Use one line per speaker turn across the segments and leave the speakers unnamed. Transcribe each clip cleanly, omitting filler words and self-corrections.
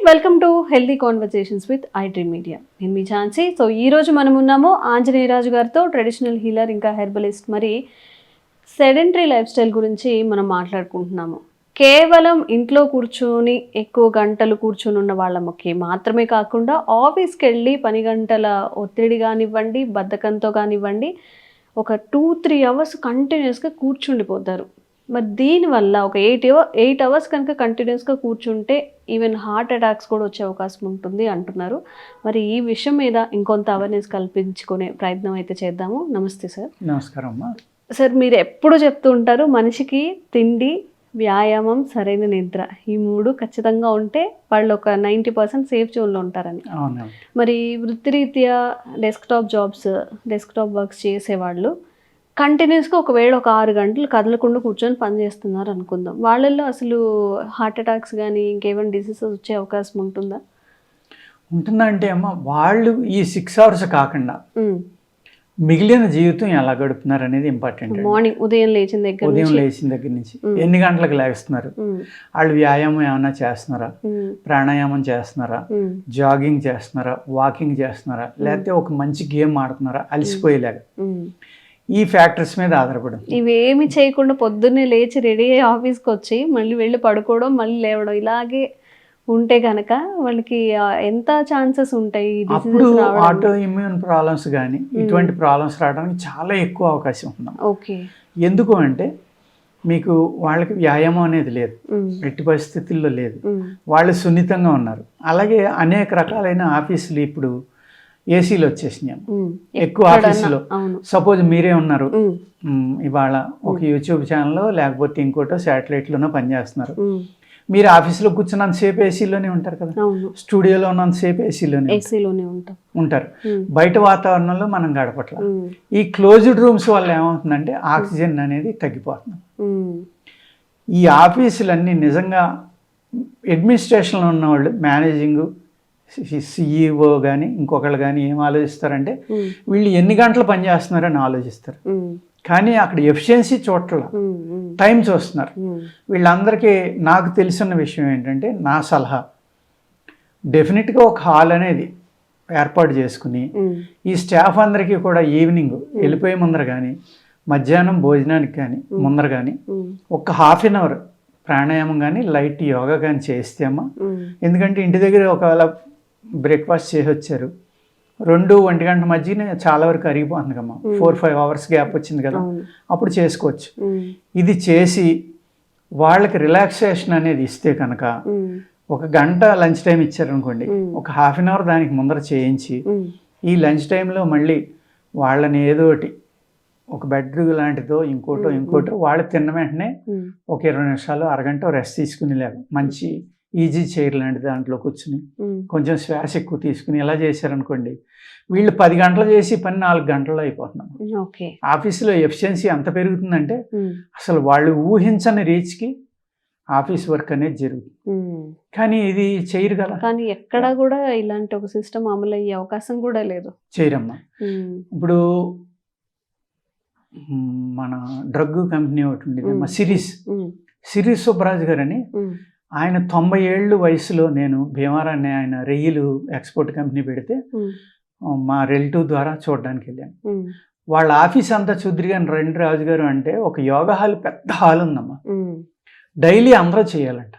Welcome to healthy conversations with iDream media. నేను మీ Jhansi. So ఈరోజు మనం ఉన్నాము ఆంజనేయరాజు గారితో, ట్రెడిషనల్ హీలర్ ఇంకా హెర్బలిస్ట్. మరి సెడెంటరీ లైఫ్ స్టైల్ గురించి మనం మాట్లాడుకుంటున్నాము. కేవలం ఇంట్లో కూర్చొని ఎక్కువ గంటలు కూర్చొని ఉన్న వాళ్ళకి మాత్రమే కాకుండా ఆఫీస్కి వెళ్ళి పని గంటల ఒత్తిడి కానివ్వండి, బద్ధకంతో కానివ్వండి, ఒక 2-3 అవర్స్ కంటిన్యూస్గా కూర్చుండిపోతారు. మరి దీనివల్ల ఒక 8 అవర్స్ కనుక కంటిన్యూస్గా కూర్చుంటే ఈవెన్ హార్ట్ అటాక్స్ కూడా వచ్చే అవకాశం ఉంటుంది అంటున్నారు. మరి ఈ విషయం మీద ఇంకొంత అవేర్నెస్ కల్పించుకునే ప్రయత్నం అయితే చేద్దాము. నమస్తే సార్.
నమస్కారం అమ్మా.
సార్, మీరు ఎప్పుడు చెప్తూ ఉంటారు మనిషికి తిండి, వ్యాయామం, సరైన నిద్ర, ఈ 3 ఖచ్చితంగా ఉంటే వాళ్ళు ఒక 90% సేఫ్ జోన్లో ఉంటారని. మరి వృత్తిరీత్యా డెస్క్టాప్ వర్క్స్ చేసేవాళ్ళు కంటిన్యూస్గా ఒకవేళ ఒక 6 గంటలు కదలకుండా కూర్చొని పని చేస్తున్నారు అనుకుందాం, వాళ్ళల్లో అసలు హార్ట్ అటాక్స్ కానీ ఇంకేమైనా డిసీజెస్ వచ్చే అవకాశం
ఉంటుందంటే అమ్మ, వాళ్ళు ఈ 6 అవర్స్ కాకుండా మిగిలిన జీవితం ఎలా గడుపుతున్నారు అనేది ఇంపార్టెంట్.
మార్నింగ్ ఉదయం లేచిన
దగ్గర నుంచి ఎన్ని గంటలకు లేస్తున్నారు, వాళ్ళు వ్యాయామం ఏమైనా చేస్తున్నారా, ప్రాణాయామం చేస్తున్నారా, జాగింగ్ చేస్తున్నారా, వాకింగ్ చేస్తున్నారా, లేకపోతే ఒక మంచి గేమ్ ఆడుతున్నారా అలసిపోయేలాగా, ఈ ఫ్యాక్టర్స్ మీద ఆధారపడి.
ఇవేమి చేయకుండా పొద్దున్నే లేచి రెడీ అయ్యి ఆఫీస్కి వచ్చి మళ్ళీ వెళ్ళి పడుకోవడం, మళ్ళీ లేవడం, ఇలాగే ఉంటే కనుక వాళ్ళకి ఎంత ఛాన్సెస్ ఉంటాయి?
అప్పుడు ఆటో ఇమ్యూన్ ప్రాబ్లమ్స్ కానీ ఇటువంటి ప్రాబ్లమ్స్ రావడానికి చాలా ఎక్కువ అవకాశం ఉంది.
ఓకే. ఎందుకు
అంటే మీకు వాళ్ళకి వ్యాయామం అనేది లేదు, ఎట్టి పరిస్థితుల్లో లేదు, వాళ్ళు సున్నితంగా ఉన్నారు. అలాగే అనేక రకాలైన ఆఫీసులు ఇప్పుడు ఏసీలు వచ్చేసినాయి. ఎక్కువ ఆఫీసులో సపోజ్ మీరే ఉన్నారు, ఇవాళ ఒక యూట్యూబ్ ఛానల్లో లేకపోతే ఇంకోటో శాటిలైట్లోనో పనిచేస్తున్నారు. మీరు ఆఫీసులో కూర్చున్నంతసేపు ఏసీలోనే ఉంటారు కదా, స్టూడియోలో ఉన్నంతసేపు ఏసీలోనే ఉంటారు. బయట వాతావరణంలో మనం గడపట్ల. ఈ క్లోజ్డ్ రూమ్స్ వల్ల ఏమవుతుందంటే ఆక్సిజన్ అనేది తగ్గిపోతుంది. ఈ ఆఫీసులన్నీ నిజంగా అడ్మినిస్ట్రేషన్లో ఉన్నవాళ్ళు, మేనేజింగ్ సిఇఓ కానీ ఇంకొకళ్ళు కానీ ఏం ఆలోచిస్తారంటే వీళ్ళు ఎన్ని గంటలు పనిచేస్తున్నారని ఆలోచిస్తారు. కానీ అక్కడ ఎఫిషియన్సీ చూడట్ల, టైం చూస్తున్నారు. వీళ్ళందరికీ నాకు తెలిసిన విషయం ఏంటంటే, నా సలహా డెఫినెట్గా ఒక హాల్ అనేది ఏర్పాటు చేసుకుని ఈ స్టాఫ్ అందరికీ కూడా ఈవినింగ్ వెళ్ళిపోయే ముందర కానీ, మధ్యాహ్నం భోజనానికి కానీ ముందర కానీ ఒక ½ అవర్ ప్రాణాయామం కానీ లైట్ యోగా కానీ చేస్తేమా. ఎందుకంటే ఇంటి దగ్గర ఒకవేళ బ్రేక్ఫాస్ట్ చేసి వచ్చారు, 2-1 గంటల మధ్యనే చాలా వరకు అరిగిపోతుంది కమ్మా. 4-5 అవర్స్ గ్యాప్ వచ్చింది కదా, అప్పుడు చేసుకోవచ్చు. ఇది చేసి వాళ్ళకి రిలాక్సేషన్ అనేది ఇస్తే కనుక ఒక గంట లంచ్ టైం ఇచ్చారనుకోండి, ఒక ½ అవర్ దానికి ముందర చేయించి ఈ లంచ్ టైంలో మళ్ళీ వాళ్ళని ఏదోటి ఒక బెడ్ లాంటిదో ఇంకోటో వాళ్ళు తిన్న వెంటనే ఒక 20 నిమిషాలు అరగంట రెస్ట్ తీసుకుని లేదు, మంచి ఈజీ చైర్ లాంటి దాంట్లో కూర్చుని కొంచెం శ్వాస ఎక్కువ తీసుకుని ఇలా చేశారనుకోండి, వీళ్ళు 10 గంటలు చేసి పని 4 గంటల్లో అయిపోతున్నాం. ఆఫీసులో ఎఫిషియన్సీ అంత పెరుగుతుందంటే అసలు వాళ్ళు ఊహించని రీచ్కి ఆఫీస్ వర్క్ అనేది జరుగుతుంది. కానీ ఇది చేయరు కదా.
కానీ ఎక్కడ కూడా ఇలాంటి ఒక సిస్టమ్ అమలు అయ్యే అవకాశం కూడా లేదు.
చేయరమ్మా. ఇప్పుడు మన డ్రగ్ కంపెనీ ఒకటి ఉండేది, సిరీస్ సుబ్బరాజు గారు అని. ఆయన 90 ఏళ్ళు వయసులో నేను భీమవరాన్ని ఆయన రెయ్యిలు ఎక్స్పోర్ట్ కంపెనీ పెడితే మా రిలేటివ్ ద్వారా చూడడానికి వెళ్ళాను. వాళ్ళ ఆఫీస్ అంతా చూద్దిరిగాని రండి రాజు గారు అంటే ఒక యోగా హాల్, పెద్ద హాల్ ఉందమ్మా. డైలీ అందరూ చేయాలంట.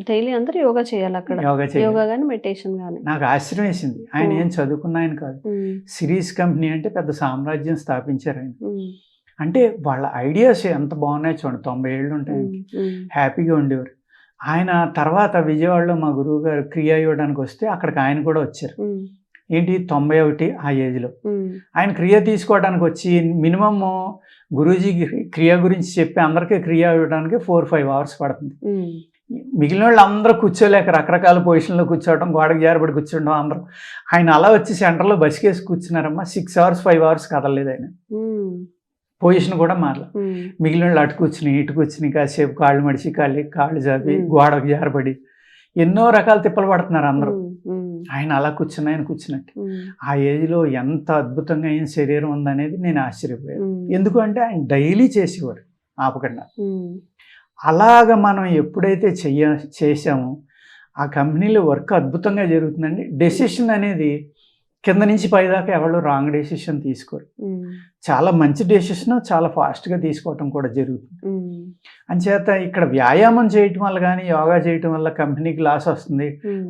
డైలీ అందరూ యోగా చేయాలి అక్కడ. యోగా కానీ మెడిటేషన్ కానీ. నాకు
ఆశ్చర్యం వేసింది. ఆయన ఏం చదువుకున్న ఆయన కాదు, సిరీస్ కంపెనీ అంటే పెద్ద సామ్రాజ్యం స్థాపించారు ఆయన. అంటే వాళ్ళ ఐడియాస్ ఎంత బాగున్నాయి చూడండి. 90 ఏళ్ళు ఉంటాయి, హ్యాపీగా ఉండేవారు. ఆయన తర్వాత విజయవాడలో మా గురువు గారు క్రియ ఇవ్వడానికి వస్తే అక్కడికి ఆయన కూడా వచ్చారు. ఏంటి 91 ఆ ఏజ్లో ఆయన క్రియ తీసుకోవడానికి వచ్చి మినిమమ్ గురూజీకి క్రియ గురించి చెప్పి అందరికీ క్రియ ఇవ్వడానికి 4-5 అవర్స్ పడుతుంది. మిగిలిన వాళ్ళు అందరూ కూర్చోలేక రకరకాల పొజిషన్లో కూర్చోవడం, గోడకు జారబడి కూర్చోవడం అందరూ. ఆయన అలా వచ్చి సెంటర్లో బస్కేసి కూర్చున్నారమ్మా. 6 అవర్స్ 5 అవర్స్ కదలలేదు ఆయన. పొజిషన్ కూడా మారల. మిగిలిన వాళ్ళు అటు కూర్చుని కాసేపు కాళ్ళు మడిచి కాళ్ళు జాపి గోడకు జారబడి ఎన్నో రకాల తిప్పలు పడుతున్నారు అందరూ. ఆయన అలా కూర్చున్నట్టు. ఆ ఏజ్లో ఎంత అద్భుతంగా ఆయన శరీరం ఉందనేది నేను ఆశ్చర్యపోయాను. ఎందుకంటే ఆయన డైలీ చేసేవారు ఆపకుండా. అలాగ మనం ఎప్పుడైతే చేసామో ఆ కంపెనీలో వర్క్ అద్భుతంగా జరుగుతుందండి. డెసిషన్ అనేది కింద నుంచి పైదాకా ఎవరు రాంగ్ డెసిషన్ తీసుకోరు. చాలా మంచి డెసిషన్ చాలా ఫాస్ట్గా తీసుకోవటం కూడా జరుగుతుంది. అంచేత ఇక్కడ వ్యాయామం చేయటం వల్ల కానీ యోగా చేయటం వల్ల కంపెనీకి లాస్ వస్తుంది,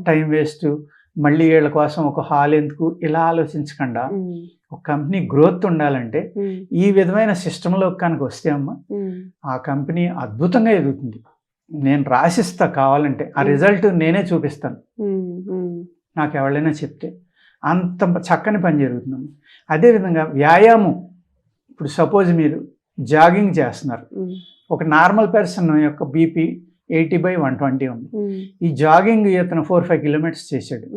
టైం వేస్ట్, మళ్ళీ వీళ్ళ కోసం ఒక హాల్ ఎందుకు, ఇలా ఆలోచించకుండా ఒక కంపెనీ గ్రోత్ ఉండాలంటే ఈ విధమైన సిస్టంలో కనుక వస్తే అమ్మ ఆ కంపెనీ అద్భుతంగా ఎదుగుతుంది. నేను రాసిస్తా, కావాలంటే ఆ రిజల్ట్ నేనే చూపిస్తాను, నాకు ఎవరైనా చెప్తే. అంత చక్కని పని జరుగుతుందమ్మ. అదేవిధంగా వ్యాయామం, ఇప్పుడు సపోజ్ మీరు జాగింగ్ చేస్తున్నారు, ఒక నార్మల్ పర్సన్ యొక్క బీపీ 80/120 ఉంది. ఈ జాగింగ్ ఇతను 4-5 కిలోమీటర్స్ చేశాడు,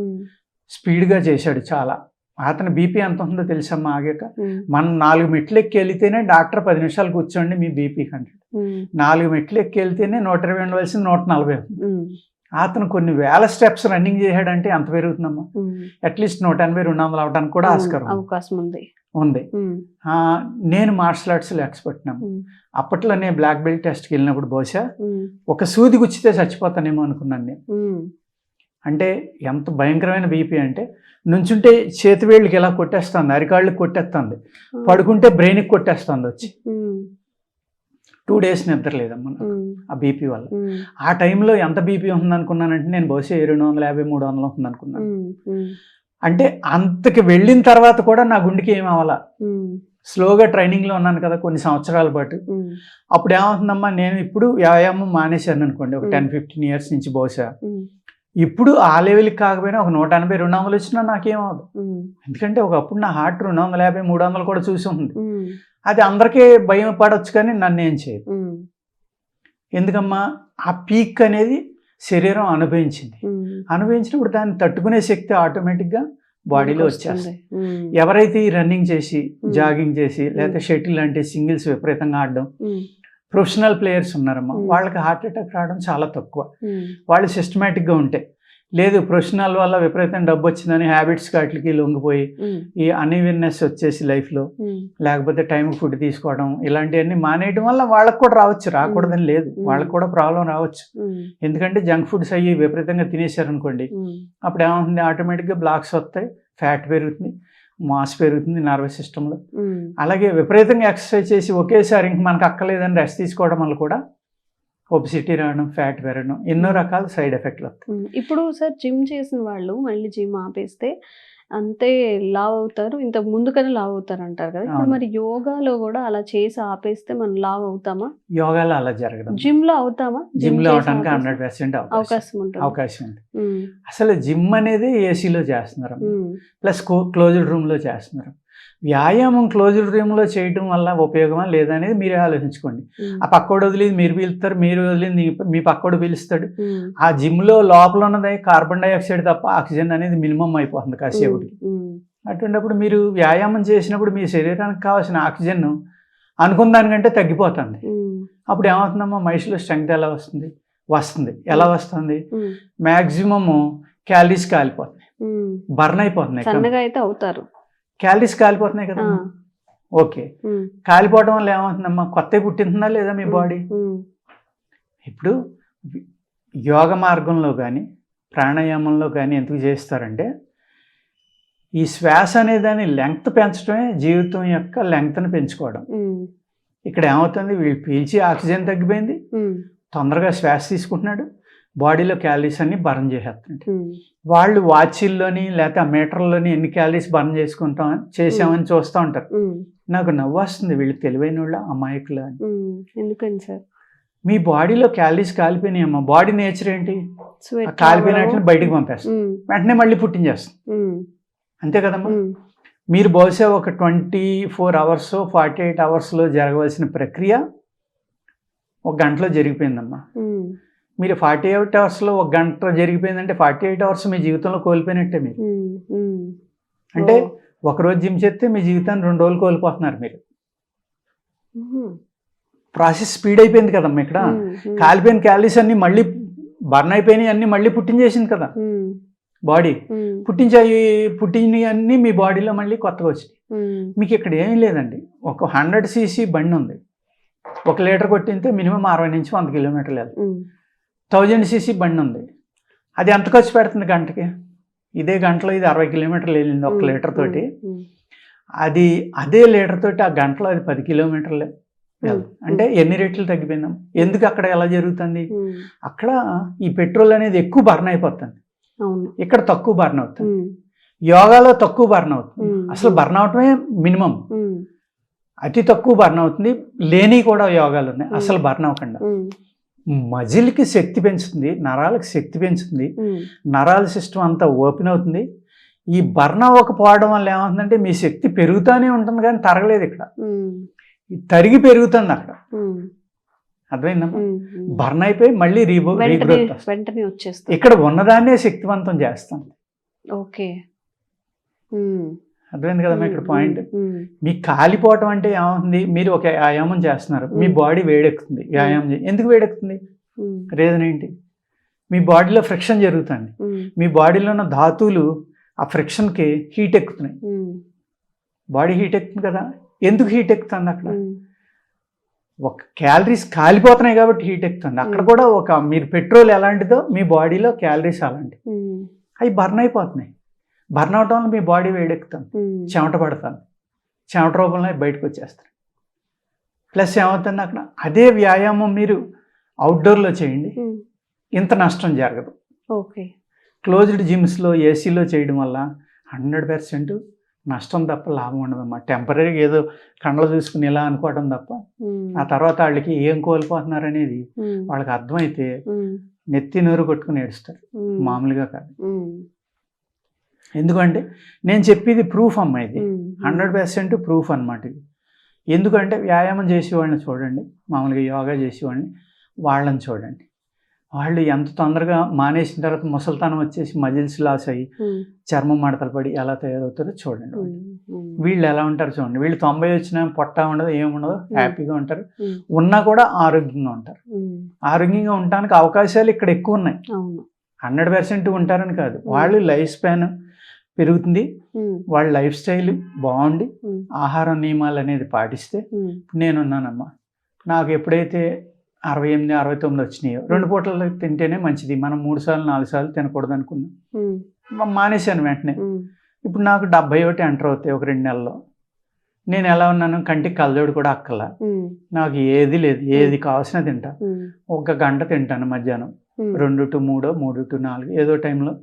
స్పీడ్గా చేశాడు చాలా. అతని బీపీ ఎంత ఉందో తెలుసమ్మా ఆగాక? మనం 4 మెట్లు ఎక్కి వెళితేనే డాక్టర్ 10 నిమిషాలు కూర్చోండి మీ బీపీ 100. 4 మెట్లు ఎక్కి వెళ్తేనే 120 ఉండవలసింది 140 ఉంది. అతను కొన్ని వేల స్టెప్స్ రన్నింగ్ చేశాడంటే ఎంత పెరుగుతుందమ్మా? అట్లీస్ట్ 180-200 అవడానికి కూడా అవకాశం ఉంది. నేను మార్షల్ ఆర్ట్స్లో ఎక్స్పర్ట్ నమ్మ. అప్పట్లో నేను బ్లాక్ బెల్ట్ టెస్ట్కి వెళ్ళినప్పుడు బహుశా ఒక సూది గుచ్చితే చచ్చిపోతానేమో అనుకున్నాను నేను. అంటే ఎంత భయంకరమైన బీపీ అంటే, నుంచుంటే చేతి వేళ్ళకి ఇలా కొట్టేస్తుంది, అరికాళ్ళకి కొట్టేస్తుంది, పడుకుంటే బ్రెయిన్కి కొట్టేస్తుంది వచ్చి. 2 days నిద్ర లేదమ్మా నాకు ఆ బీపీ వల్ల. ఆ టైంలో ఎంత బీపీ ఉందనుకున్నానంటే నేను బహుశా 250-300 ఉందనుకున్నాను. అంటే అంతకి వెళ్ళిన తర్వాత కూడా నా గుండెకి ఏం అవ్వాలా, స్లోగా ట్రైనింగ్లో ఉన్నాను కదా కొన్ని సంవత్సరాల పాటు. అప్పుడు ఏమవుతుందమ్మా, నేను ఇప్పుడు వ్యాయామం మానేశాను అనుకోండి ఒక 10-15 years నుంచి బహుశా. ఇప్పుడు ఆ లెవెల్కి కాకపోయినా ఒక 180-200 వచ్చినా నాకేమవదు. ఎందుకంటే ఒకప్పుడు నా హార్ట్ 250-300 కూడా చూసి ఉంది. అది అందరికీ భయం పడవచ్చు కానీ నన్ను ఏం చేయదు. ఎందుకమ్మా, ఆ పీక్ అనేది శరీరం అనుభవించినప్పుడు దాన్ని తట్టుకునే శక్తి ఆటోమేటిక్గా బాడీలో వచ్చేస్తుంది. ఎవరైతే ఈ రన్నింగ్ చేసి జాగింగ్ చేసి లేకపోతే షటిల్ అంటే సింగిల్స్ విపరీతంగా ఆడడం ప్రొఫెషనల్ ప్లేయర్స్ ఉన్నారమ్మా, వాళ్ళకి హార్ట్ అటాక్ రావడం చాలా తక్కువ. వాళ్ళు సిస్టమేటిక్గా ఉంటే. లేదు ప్రొఫెషనల్ వల్ల విపరీతంగా డబ్బు వచ్చిందని హ్యాబిట్స్ వాటికి లొంగిపోయి ఈ అన్ఈవెన్నెస్ వచ్చేసి లైఫ్లో, లేకపోతే టైం ఫుడ్ తీసుకోవడం ఇలాంటివన్నీ మానేయడం వల్ల వాళ్ళకు కూడా రావచ్చు, రాకూడదని లేదు, వాళ్ళకు కూడా ప్రాబ్లం రావచ్చు. ఎందుకంటే జంక్ ఫుడ్స్ అయ్యి విపరీతంగా తినేశారనుకోండి, అప్పుడు ఏమవుతుంది, ఆటోమేటిక్గా బ్లాక్స్ వస్తాయి, ఫ్యాట్ పెరుగుతుంది, మాస్ పెరుగుతుంది నర్వస్ సిస్టంలో. అలాగే విపరీతంగా ఎక్సర్సైజ్ చేసి ఒకేసారి ఇంక మనకు అక్కర్లేదని రెస్ట్ తీసుకోవడం వల్ల కూడా ఒబిసిటీ రావడం, ఫ్యాట్ పెరగడం, ఎన్నో రకాల సైడ్ ఎఫెక్ట్లు వస్తాయి.
ఇప్పుడు సార్ జిమ్ చేసిన వాళ్ళు మళ్ళీ జిమ్ ఆపేస్తే అంతే లావ్ అవుతారు, ఇంత ముందుకనే లావ్ అవుతారు అంటారు కదా. ఇప్పుడు మరి యోగాలో కూడా అలా చేసి ఆపేస్తే మనం లావ్ అవుతామా?
యోగాలో అలా జరగదు.
జిమ్ లో అవుతామా?
జిమ్ లో అవడానికి 100% అవకాశం ఉంది. అసలు జిమ్ అనేది ఏసీలో చేస్తున్నారు, ప్లస్ క్లోజ్డ్ రూమ్ లో చేస్తున్నారు. వ్యాయామం క్లోజ్డ్ రూమ్ లో చేయడం వల్ల ఉపయోగమా లేదా అనేది మీరే ఆలోచించుకోండి. ఆ పక్కోడు వదిలేదు మీరు పీలుస్తారు, మీరు వదిలేదు మీ పక్కోడు పీలుస్తాడు. ఆ జిమ్ లో లోపల ఉన్నది కార్బన్ డైఆక్సైడ్ తప్ప ఆక్సిజన్ అనేది మినిమం అయిపోతుంది కాసేపుకి. అటువంటిప్పుడు మీరు వ్యాయామం చేసినప్పుడు మీ శరీరానికి కావాల్సిన ఆక్సిజన్ అనుకున్న దానికంటే తగ్గిపోతుంది. అప్పుడు ఏమవుతుందమ్మా, మనిషిలో స్ట్రెంగ్త్ ఎలా వస్తుంది ఎలా వస్తుంది? మ్యాక్సిమము క్యాలరీస్ కాలిపోతున్నాయి, బర్న్ అయిపోతున్నాయి, క్యాలరీస్ కాలిపోతున్నాయి కదా. ఓకే, కాలిపోవడం వల్ల ఏమవుతుందమ్మా, కొత్త పుట్టింటుందా లేదా మీ బాడీ? ఇప్పుడు యోగ మార్గంలో కానీ ప్రాణాయామంలో కానీ ఎందుకు చేస్తారంటే, ఈ శ్వాస అనే దాని లెంగ్త్ పెంచడమే జీవితం యొక్క లెంగ్త్ని పెంచుకోవడం. ఇక్కడ ఏమవుతుంది, వీళ్ళు పీల్చి ఆక్సిజన్ తగ్గిపోయింది, తొందరగా శ్వాస తీసుకుంటున్నాడు, బాడీలో క్యాలరీస్ అన్ని బర్న్ చేసేస్తుంటాయి. వాళ్ళు వాచ్ల్లోని లేకపోతే ఆ మీటర్లోని ఎన్ని క్యాలరీస్ బర్న్ చేసామని చూస్తూ ఉంటారు. నాకు నవ్వు వస్తుంది, వీళ్ళు తెలివైన వాళ్ళ అమాయకులు అని.
ఎందుకని సార్?
మీ బాడీలో క్యాలరీస్ కాలిపోయినాయమ్మా. బాడీ నేచర్ ఏంటి, కాలిపోయినట్లు బయటకు పంపేస్తుంది, వెంటనే మళ్ళీ పుట్టించేస్తుంది, అంతే కదమ్మా. మీరు బహుశా ఒక 24 hours 48 hours జరగవలసిన ప్రక్రియ 1 గంటలో జరిగిపోయిందమ్మా. మీరు 48 hours 1 గంట జరిగిపోయిందంటే 48 hours మీ జీవితంలో కోల్పోయినట్టే. మీరు అంటే ఒకరోజు జిమ్ చేస్తే మీ జీవితాన్ని 2 రోజులు కోల్పోతున్నారు మీరు. ప్రాసెస్ స్పీడ్ అయిపోయింది కదమ్మా. ఇక్కడ కాలిపోయిన క్యాలరీస్ అన్ని మళ్ళీ బర్న్ అయిపోయినాయి, అన్ని మళ్ళీ పుట్టించేసింది కదా బాడీ. పుట్టినవి అన్నీ మీ బాడీలో మళ్ళీ కొత్తగా వచ్చినాయి. మీకు ఇక్కడ ఏమీ లేదండి, ఒక 100 cc బండి ఉంది, 1 లీటర్ కొట్టింటే మినిమం 60 నుంచి 100 కిలోమీటర్లు వెళ్తుంది. 1000 cc బండి ఉంది, అది ఎంత ఖర్చు పెడుతుంది గంటకి? ఇదే గంటలో ఇది 60 కిలోమీటర్లు వెళ్ళింది 1 లీటర్ తోటి. అది అదే లీటర్ తోటి ఆ గంటలో అది 10 కిలోమీటర్లే. అంటే ఎన్ని రెట్లు తగ్గిపోయిందాం? ఎందుకు అక్కడ ఎలా జరుగుతుంది? అక్కడ ఈ పెట్రోల్ అనేది ఎక్కువ బర్న్ అయిపోతుంది, ఇక్కడ తక్కువ బర్న్ అవుతుంది. యోగాలో తక్కువ బర్న్ అవుతుంది, అసలు బర్న్ అవటమే మినిమం, అతి తక్కువ బర్న్ అవుతుంది. లేని కూడా యోగాలు ఉన్నాయి అసలు బర్న్ అవ్వకుండా. మజిల్కి శక్తి పెంచుతుంది, నరాలకు శక్తి పెంచుతుంది, నరాల సిస్టమ్ అంతా ఓపెన్ అవుతుంది. ఈ బర్న్ అవ్వకపోవడం వల్ల ఏమవుతుందంటే మీ శక్తి పెరుగుతూనే ఉంటుంది కానీ తరగలేదు, ఇక్కడ తరిగి పెరుగుతుంది అక్కడ. అర్థమైందమ్మా? బర్న్ అయిపోయి మళ్ళీ రీగ్రోత్ వచ్చేస్తుంది. ఇక్కడ ఉన్నదాన్నే శక్తివంతం చేస్తుంది.
ఓకే,
అర్థమైంది కదమ్మా ఇక్కడ పాయింట్. మీకు కాలిపోవటం అంటే ఏమవుతుంది? మీరు ఒక వ్యాయామం చేస్తున్నారు, మీ బాడీ వేడెక్కుతుంది. వ్యాయామం ఎందుకు వేడెక్కుతుంది? రీజన్ ఏంటి? మీ బాడీలో ఫ్రిక్షన్ జరుగుతుంది, మీ బాడీలో ఉన్న ధాతువులు ఆ ఫ్రిక్షన్కి హీట్ ఎక్కుతున్నాయి. బాడీ హీట్ ఎక్కుతుంది కదా. ఎందుకు హీట్ ఎక్కుతుంది? అక్కడ ఒక క్యాలరీస్ కాలిపోతున్నాయి కాబట్టి హీట్ ఎక్కుతుంది. అక్కడ కూడా ఒక మీరు పెట్రోల్ ఎలాంటిదో మీ బాడీలో క్యాలరీస్ అలాంటివి, అవి బర్న్ అయిపోతున్నాయి. బర్న్ అవటం వల్ల మీ బాడీ వేడెక్కుతుంది, చెమట పడుతుంది, చెమట రూపంలో బయటకు వచ్చేస్తుంది. ప్లస్ ఏమవుతుంది అక్కడ అదే వ్యాయామం మీరు అవుట్డోర్లో చేయండి, ఇంత నష్టం జరగదు.
ఓకే,
క్లోజ్డ్ జిమ్స్లో ఏసీలో చేయడం వల్ల 100% నష్టం తప్ప లాభం ఉండదమ్మా. టెంపరీగా ఏదో కండలు చూసుకుని ఇలా అనుకోవడం తప్ప ఆ తర్వాత వాళ్ళకి ఏం కోల్పోతున్నారు అనేది వాళ్ళకి అర్థమైతే నెత్తి నోరు కొట్టుకుని ఏడుస్తారు, మామూలుగా కాదు. ఎందుకంటే నేను చెప్పేది ప్రూఫ్ అమ్మా, ఇది 100% ప్రూఫ్ అన్నమాట ఇది. ఎందుకంటే వ్యాయామం చేసేవాళ్ళని చూడండి, మామూలుగా యోగా చేసేవాళ్ళని వాళ్ళని చూడండి, వాళ్ళు ఎంత తొందరగా మానేసిన తర్వాత ముసలితనం వచ్చేసి మజిల్స్ లాస్ అయ్యి చర్మం మడతలు పడి ఎలా తయారవుతారో చూడండి. వీళ్ళు ఎలా ఉంటారు చూడండి, వీళ్ళు 90 వచ్చినా పొట్ట ఉండదు, ఏముండదు, హ్యాపీగా ఉంటారు, ఉన్నా కూడా ఆరోగ్యంగా ఉంటారు. ఆరోగ్యంగా ఉండడానికి అవకాశాలు ఇక్కడ ఎక్కువ ఉన్నాయి. 100% ఉంటారని కాదు, వాళ్ళు లైఫ్ స్పాన్ పెరుగుతుంది, వాళ్ళ లైఫ్ స్టైల్ బాగుండి ఆహార నియమాలు అనేది పాటిస్తే. నేనున్నానమ్మా, నాకు ఎప్పుడైతే 68, 69 వచ్చినాయో 2 పూటలు తింటేనే మంచిది, మనం 3 సార్లు 4 సార్లు తినకూడదు అనుకున్నాం, మానేశాను వెంటనే. ఇప్పుడు నాకు 71 ఎంటర్ అవుతాయి ఒక 2 నెలల్లో. నేను ఎలా ఉన్నాను? కంటికి కళ్ళజోడు కూడా అక్కర్లా, నాకు ఏది లేదు, ఏది కావాల్సిన తింటా. 1 గంట తింటాను మధ్యాహ్నం, 2 to 3, 3 to 4 ఏదో టైంలో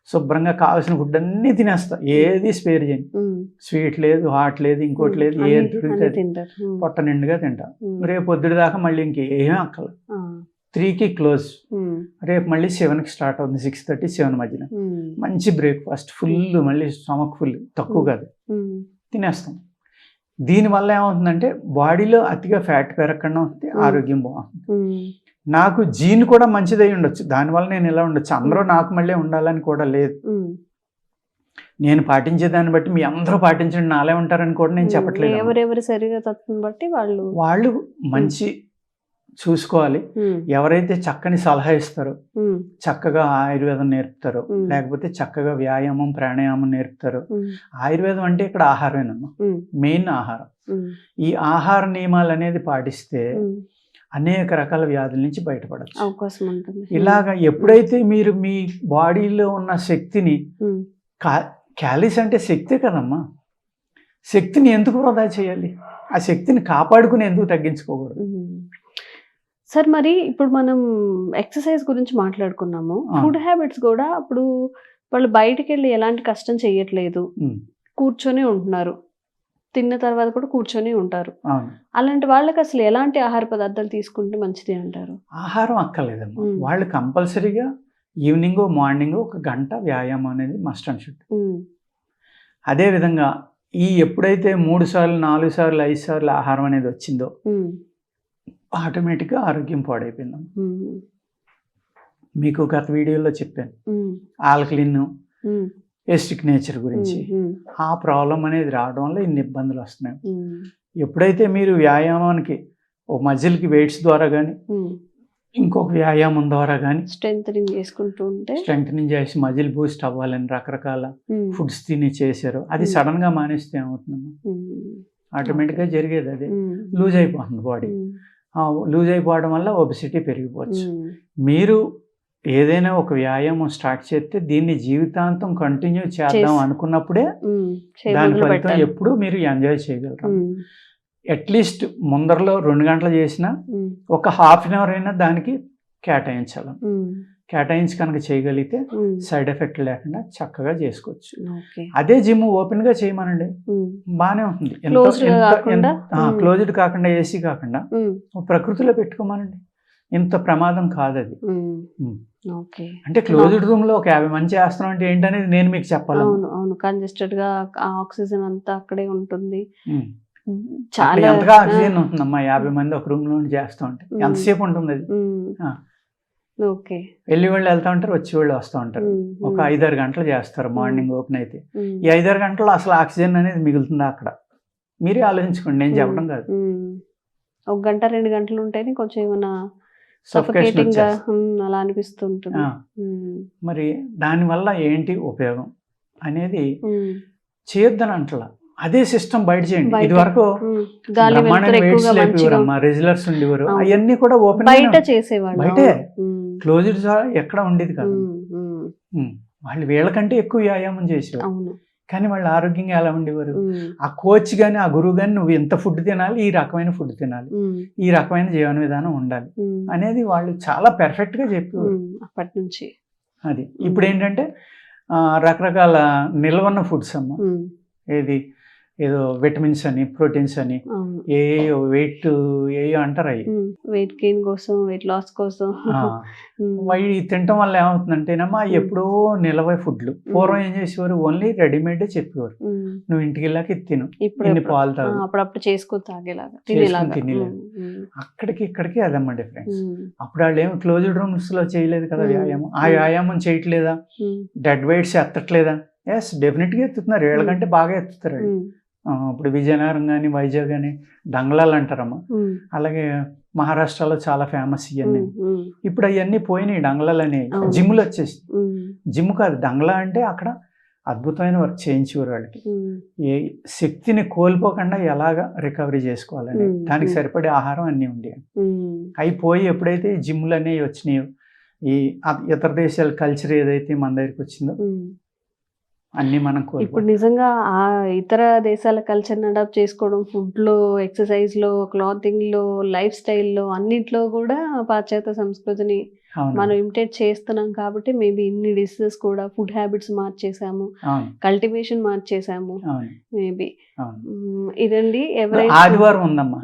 శుభ్రంగా కావాల్సిన ఫుడ్ అన్నీ తినేస్తా, ఏది స్పేర్ చేయను. స్వీట్ లేదు, హాట్ లేదు, ఇంకోటి లేదు, ఏది దొరికితే పొట్ట నిండుగా తింటా. రేపు పొద్దుడి దాకా మళ్ళీ ఇంకేం అక్కల. 3కి క్లోజ్, రేపు మళ్ళీ 7కి స్టార్ట్ అవుతుంది, 6:30, 7 మధ్యన మంచి బ్రేక్ఫాస్ట్, ఫుల్, మళ్ళీ స్టమక్ ఫుల్, తక్కువ కాదు, తినేస్తాం. దీనివల్ల ఏమవుతుందంటే బాడీలో అతిగా ఫ్యాట్ పెరగకుండా ఉంటుంది, ఆరోగ్యం బాగుంటుంది. నాకు జీన్ కూడా మంచిదై ఉండొచ్చు, దానివల్ల నేను ఇలా ఉండొచ్చు. అందరూ నాకు మళ్ళీ ఉండాలని కూడా లేదు. నేను పాటించేదాన్ని బట్టి మీ అందరూ పాటించండి నాలే ఉంటారని కూడా నేను చెప్పట్లేదు.
ఎవరెవరి శరీర తత్వం బట్టి
వాళ్ళు మంచి చూసుకోవాలి. ఎవరైతే చక్కని సలహా ఇస్తారో, చక్కగా ఆయుర్వేదం నేర్పుతారో, లేకపోతే చక్కగా వ్యాయామం ప్రాణాయామం నేర్పుతారో. ఆయుర్వేదం అంటే ఇక్కడ ఆహారమేనమ్మా, మెయిన్ ఆహారం. ఈ ఆహార నియమాలు అనేది పాటిస్తే అనేక రకాల వ్యాధుల నుంచి బయటపడచ్చు,
అవకాశం ఉంటుంది.
ఇలాగా ఎప్పుడైతే మీరు మీ బాడీలో ఉన్న శక్తిని, క్యాలరీస్ అంటే శక్తే కదమ్మా, శక్తిని ఎందుకు వృధా చేయాలి? ఆ శక్తిని కాపాడుకుని ఎందుకు తగ్గించుకోకూడదు?
సార్, మరి ఇప్పుడు మనం ఎక్సర్సైజ్ గురించి మాట్లాడుకున్నాము, ఫుడ్ హ్యాబిట్స్ కూడా ఇప్పుడు వాళ్ళు బయటికి వెళ్ళి ఎలాంటి కష్టం చేయట్లేదు, కూర్చొని ఉంటున్నారు, తిన్న తర్వాత కూడా కూర్చొని ఉంటారు. అలాంటి వాళ్ళకి అసలు ఎలాంటి ఆహార పదార్థాలు తీసుకుంటే మంచిది అంటారు?
ఆహారం అక్కర్లేదమ్మా, వాళ్ళు కంపల్సరీగా ఈవినింగ్ మార్నింగ్ 1 గంట వ్యాయామం అనేది మస్ట్ అండ్ షుడ్. అదేవిధంగా ఈ ఎప్పుడైతే 3 సార్లు 4 సార్లు 5 సార్లు ఆహారం అనేది వచ్చిందో ఆటోమేటిక్గా ఆరోగ్యం పాడైపోయిందమ్మా. మీకు గత వీడియోలో చెప్పాను ఆల్కలిన్, ఎసిడిక్ నేచర్ గురించి. ఆ ప్రాబ్లం అనేది రావడం వల్ల ఇన్ని ఇబ్బందులు వస్తున్నాయి. ఎప్పుడైతే మీరు వ్యాయామానికి ఓ మజిల్కి వెయిట్స్ ద్వారా కానీ ఇంకొక వ్యాయామం ద్వారా కానీ
స్ట్రెంథనింగ్ చేసుకుంటూ ఉంటే,
స్ట్రెంథనింగ్ చేసి మజిల్ బూస్ట్ అవ్వాలని రకరకాల ఫుడ్స్ తిని చేశారు, అది సడన్ గా మానేస్తే ఏమవుతుందమ్మా? ఆటోమేటిక్గా జరిగేది అదే, లూజ్ అయిపోతుంది బాడీ. లూజ్ అయిపోవడం వల్ల ఒబెసిటీ పెరిగిపోవచ్చు. మీరు ఏదైనా ఒక వ్యాయామం స్టార్ట్ చేస్తే దీన్ని జీవితాంతం కంటిన్యూ చేద్దాం అనుకున్నప్పుడే దాని ఫలితం ఎప్పుడు మీరు ఎంజాయ్ చేయగలరు. అట్లీస్ట్ ముందరలో 2 గంటలు చేసినా ఒక హాఫ్ అన్ అవర్ అయినా దానికి కేటాయించాలి. కేటాయించి కనుక చేయగలిగితే సైడ్ ఎఫెక్ట్ లేకుండా చక్కగా చేసుకోవచ్చు. అదే జిమ్ ఓపెన్ గా చేయమనండి, బానే ఉంటుంది. క్లోజ్డ్ కాకుండా ఏసీ కాకుండా ప్రకృతిలో పెట్టుకోమనండి, ఇంత ప్రమాదం కాదు అది. అంటే క్లోజ్డ్ రూమ్ లో ఒక 50 మంది చేస్తున్నాం అంటే ఏంటనేది నేను మీకు చెప్పాలి.
అవును, కంజెస్టెడ్ గా ఆక్సిజన్ అంతా అక్కడే ఉంటుంది.
చాలా ఎంతగా ఆక్సిజన్ ఉంటుందమ్మా 50 మంది ఒక రూమ్ లో చేస్తూ ఉంటే ఎంతసేపు ఉంటుంది అది. వెళ్ళి వాళ్ళు వెళ్తా ఉంటారు, వచ్చి వాళ్ళు వస్తూ ఉంటారు. ఒక 5-6 గంటలు చేస్తారు మార్నింగ్ ఓపెన్ అయితే. ఈ 5-6 గంటలు అసలు ఆక్సిజన్ అనేది మిగులుతుందా అక్కడ? మీరే ఆలోచించుకోండి, నేను చెప్పడం కాదు.
1 గంట 2 గంటలు ఉంటేనే కొంచెం ఏమైనా సఫోకేటింగ్ గా అలా అనిపిస్తుంటుంది.
మరి దానివల్ల ఏంటి ఉపయోగం అనేది చేయొద్దని అంటలా, అదే సిస్టమ్ బయట చేయండి. ఇది వరకు రెగ్యులర్స్ ఉండేవారు, అవన్నీ కూడా ఓపెన్
బయట చేసేవాళ్ళు,
బయటే క్లోజ్డ్ ఎక్కడ ఉండేది కాదు. వాళ్ళు వీళ్ళకంటే ఎక్కువ వ్యాయామం చేసేవారు, కానీ వాళ్ళు ఆరోగ్యంగా ఎలా ఉండేవారు? ఆ కోచ్ గాని ఆ గురువు గాని నువ్వు ఎంత ఫుడ్ తినాలి, ఈ రకమైన ఫుడ్ తినాలి, ఈ రకమైన జీవన విధానం ఉండాలి అనేది వాళ్ళు చాలా పెర్ఫెక్ట్ గా చెప్పేవారు
అప్పటి నుంచి.
అది ఇప్పుడు ఏంటంటే రకరకాల నిల్వన్న ఫుడ్స్ అమ్మ, ఏదో విటమిన్స్ అని ప్రోటీన్స్ అని ఏయో వెయిట్ ఏయో అంటారు, అవి
వెయిట్ గెయిన్ కోసం, వెయిట్ లాస్ కోసం
అవి తినటం వల్ల ఏమవుతుందంటేనమ్మా ఎప్పుడో నిలవే ఫుడ్లు. పూర్వం ఏం చేసేవారు, ఓన్లీ రెడీమేడ్ చెప్పేవారు, నువ్వు ఇంటికి వెళ్ళాక ఇది తిను, ఇన్ని పాలు తాగు,
అప్పుడప్పుడు చేసుకొని తాగేలాగా
తినేలాగా. అక్కడికి ఇక్కడికి అదమ్మా డిఫరెన్స్. అప్పుడు వాళ్ళు ఏమి క్లోజ్డ్ రూమ్స్ లో చేయలేదు కదా వ్యాయామం. ఆ వ్యాయామం చేయట్లేదా, డెడ్ వెయిట్స్ ఎత్తట్లేదా? ఎస్, డెఫినెట్ గా ఎత్తుతున్నారు, వీళ్ళకంటే బాగా ఎత్తుతారు. ఇప్పుడు విజయనగరం కానీ వైజాగ్ కానీ డంగ్లాలు అంటారమ్మా, అలాగే మహారాష్ట్రలో చాలా ఫేమస్ ఇవన్నీ. ఇప్పుడు అవన్నీ పోయినాయి, డంగ్లాలు అనేవి జిమ్లు వచ్చేసి. జిమ్ కాదు, డంగ్లా అంటే అక్కడ అద్భుతమైన వర్క్ చేయించేవారు వాళ్ళకి. ఏ శక్తిని కోల్పోకుండా ఎలాగ రికవరీ చేసుకోవాలని దానికి సరిపడే ఆహారం అన్నీ ఉండేవి. అవి పోయి ఎప్పుడైతే ఈ జిమ్లు అనేవి వచ్చినాయో, ఈ ఇతర దేశాల కల్చర్ ఏదైతే మన దగ్గరికి వచ్చిందో అన్ని మనం
ఇప్పుడు నిజంగా ఆ ఇతర దేశాల కల్చర్ని అడాప్ట్ చేసుకోవడం, ఫుడ్లో, ఎక్సర్సైజ్లో, క్లాతింగ్లో, లైఫ్ స్టైల్లో అన్నిట్లో కూడా పాశ్చాత్య సంస్కృతిని మనం ఇమిటేట్ చేస్తున్నాం. కాబట్టి మేబీ ఇన్ని డిసీజెస్ కూడా ఫుడ్ హ్యాబిట్స్ మార్చేసాము, కల్టివేషన్ మార్చేసాము మేబీ. ఇదండి ఎవరైనా
ఆదివారం ఉందమ్మా,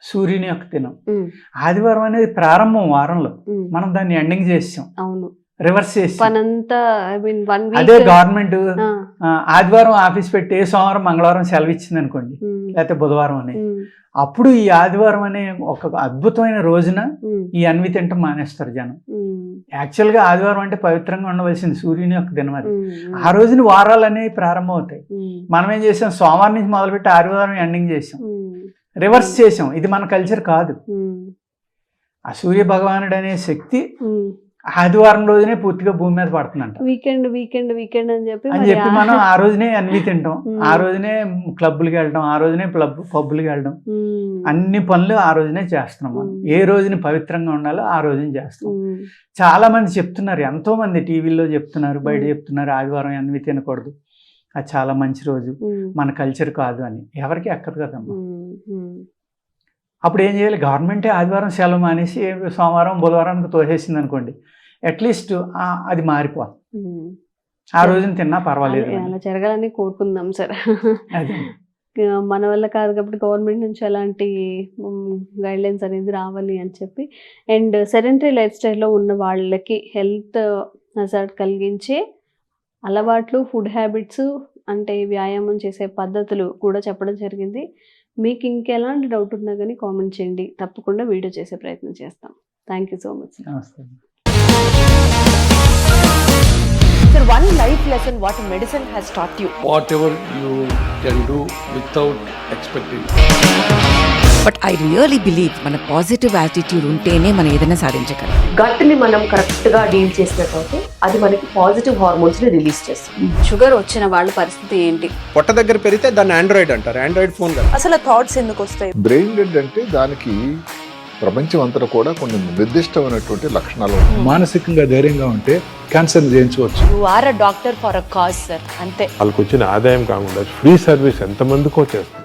సూర్యుని యొక్క దినం. ఆదివారం అనేది ప్రారంభం వారంలో, మనం దాన్ని ఎండింగ్ చేసాం.
అవును,
రివర్స్ చేసి
అదే
గవర్నమెంట్ ఆదివారం ఆఫీస్ పెట్టి సోమవారం మంగళవారం సెలవు ఇచ్చింది అనుకోండి, లేకపోతే బుధవారం అని, అప్పుడు ఈ ఆదివారం అనే ఒక అద్భుతమైన రోజున ఈ అన్వి తింటం మానేస్తారు జనం. యాక్చువల్ గా ఆదివారం అంటే పవిత్రంగా ఉండవలసింది, సూర్యుని యొక్క దినం అది. ఆ రోజున వారాలు అనేవి ప్రారంభం అవుతాయి. మనం ఏం చేసాం, సోమవారం నుంచి మొదలుపెట్టి ఆదివారం ఎండింగ్ చేసాం, రివర్స్ చేసాం. ఇది మన కల్చర్ కాదు. ఆ సూర్య భగవానుడు అనే శక్తి ఆదివారం రోజునే పూర్తిగా భూమి మీద పడుతుందంట.
వీకెండ్ అని చెప్పి
మనం ఆ రోజునే అన్ని తింటాం, ఆ రోజునే క్లబ్బులకి వెళ్ళడం, ఆ రోజునే పబ్బులకి వెళ్ళడం, అన్ని పనులు ఆ రోజునే చేస్తున్నాం. మనం ఏ రోజుని పవిత్రంగా ఉండాలో ఆ రోజున చేస్తాం. చాలా మంది చెప్తున్నారు, ఎంతో మంది టీవీలో చెప్తున్నారు, బయట చెప్తున్నారు, ఆదివారం అన్ని తినకూడదు, అది చాలా మంచి రోజు, మన కల్చర్ కాదు అని. ఎవరికి ఎక్కదు కదమ్మా. అప్పుడు ఏం చేయాలి, గవర్నమెంటే ఆదివారం సెలవు మానేసి సోమవారం బుధవారానికి తోసేసింది అనుకోండి, అట్లీస్ట్ అది మారిపోతుంది. ఆ రోజున తిన్నా పర్వాలేదు.
అలా జరగాలని కోరుకుందాం సార్. మన వల్ల కాదు కాబట్టి గవర్నమెంట్ నుంచి అలాంటి గైడ్లైన్స్ అనేది రావాలి అని చెప్పి. అండ్ సెడెంటరీ లైఫ్ స్టైల్లో ఉన్న వాళ్ళకి హెల్త్ హజార్డ్ కలిగించే అలవాట్లు, ఫుడ్ హ్యాబిట్స్, అంటే వ్యాయామం చేసే పద్ధతులు కూడా చెప్పడం జరిగింది. మీకు ఇంకెలాంటి డౌట్ ఉన్నా కానీ కామెంట్ చేయండి, తప్పకుండా వీడియో చేసే ప్రయత్నం చేస్తాం. Thank you so much.
నమస్తే.
Sir, one life lesson what medicine has taught you.
Whatever you can do without expecting.
But I really believe మన పాజిటివ్ యాటిట్యూడ్ ఉంటేనే మనం ఏదైనా సాధించగలం.
గట్ని మనం కరెక్ట్గా డీల్ చేసినట్లయితే అది మనకి పాజిటివ్ హార్మోన్స్ని రిలీజ్ చేస్తుంది.
షుగర్ వచ్చిన వాళ్ళ పరిస్థితి ఏంటి?
పొట్ట దగ్గర పెరిగితే దాన్ని ఆండ్రాయిడ్ అంటారు, ఆండ్రాయిడ్ ఫోన్ కదా.
అసలు థాట్స్ ఎందుకు వస్తాయి?
బ్రెయిన్ డెడ్ అంటే దానికి
ప్రపంచం అంతా కూడా కొన్ని నిర్దిష్టమైనటువంటి లక్షణాలు ఉన్నాయి.
మానసికంగా ధైర్యంగా ఉంటే క్యాన్సర్ జయించవచ్చు.
You are a doctor for a cause sir, అంతే.
వాళ్ళకి వచ్చిన ఆదాయం కాకుండా ఫ్రీ సర్వీస్ ఎంతమందికో చేస్తారు.